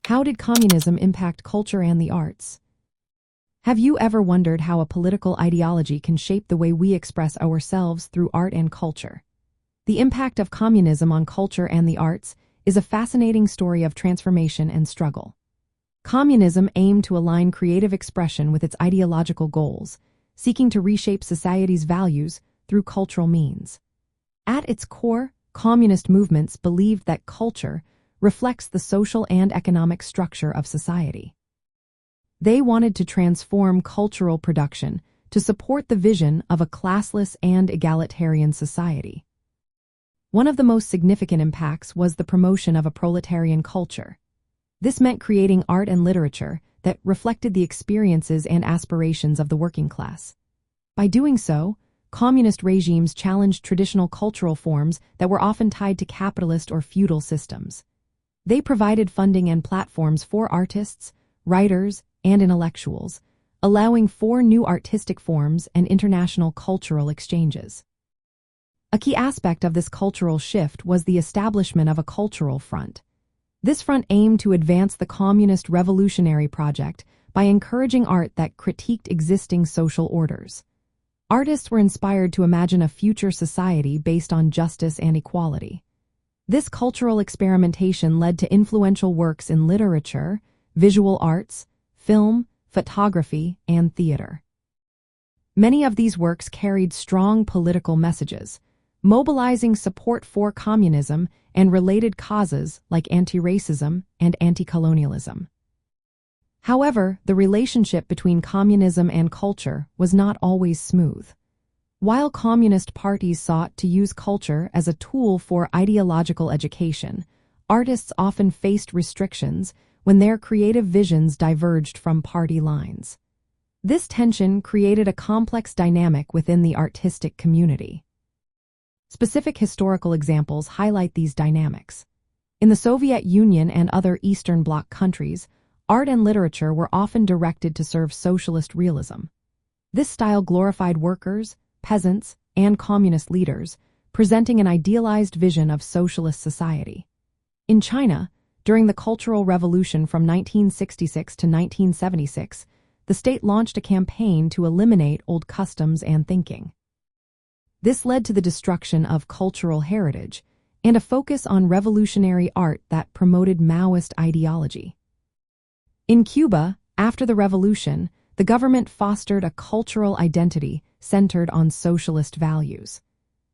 How did communism impact culture and the arts? Have you ever wondered how a political ideology can shape the way we express ourselves through art and culture? The impact of communism on culture and the arts is a fascinating story of transformation and struggle. Communism aimed to align creative expression with its ideological goals, seeking to reshape society's values through cultural means. At its core, communist movements believed that culture reflects the social and economic structure of society. They wanted to transform cultural production to support the vision of a classless and egalitarian society. One of the most significant impacts was the promotion of a proletarian culture. This meant creating art and literature that reflected the experiences and aspirations of the working class. By doing so, communist regimes challenged traditional cultural forms that were often tied to capitalist or feudal systems. They provided funding and platforms for artists, writers, and intellectuals, allowing for new artistic forms and international cultural exchanges. A key aspect of this cultural shift was the establishment of a cultural front. This front aimed to advance the communist revolutionary project by encouraging art that critiqued existing social orders. Artists were inspired to imagine a future society based on justice and equality. This cultural experimentation led to influential works in literature, visual arts, film, photography, and theater. Many of these works carried strong political messages, mobilizing support for communism and related causes like anti-racism and anti-colonialism. However, the relationship between communism and culture was not always smooth. While communist parties sought to use culture as a tool for ideological education, artists often faced restrictions when their creative visions diverged from party lines. This tension created a complex dynamic within the artistic community. Specific historical examples highlight these dynamics. In the Soviet Union and other Eastern Bloc countries, art and literature were often directed to serve socialist realism. This style glorified workers, peasants, and communist leaders, presenting an idealized vision of socialist society. In China, during the Cultural Revolution from 1966 to 1976, the state launched a campaign to eliminate old customs and thinking. This led to the destruction of cultural heritage and a focus on revolutionary art that promoted Maoist ideology. In Cuba, after the revolution, the government fostered a cultural identity centered on socialist values.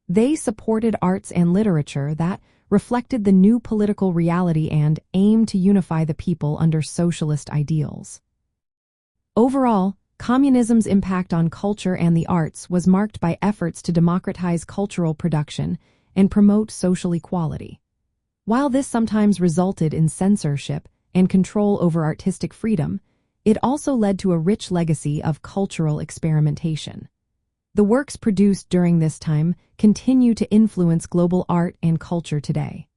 They supported arts and literature that reflected the new political reality and aimed to unify the people under socialist ideals. Overall, communism's impact on culture and the arts was marked by efforts to democratize cultural production and promote social equality. While this sometimes resulted in censorship and control over artistic freedom, it also led to a rich legacy of cultural experimentation. The works produced during this time continue to influence global art and culture today.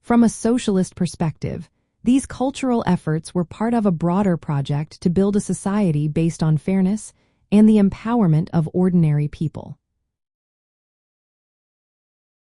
From a socialist perspective, these cultural efforts were part of a broader project to build a society based on fairness and the empowerment of ordinary people.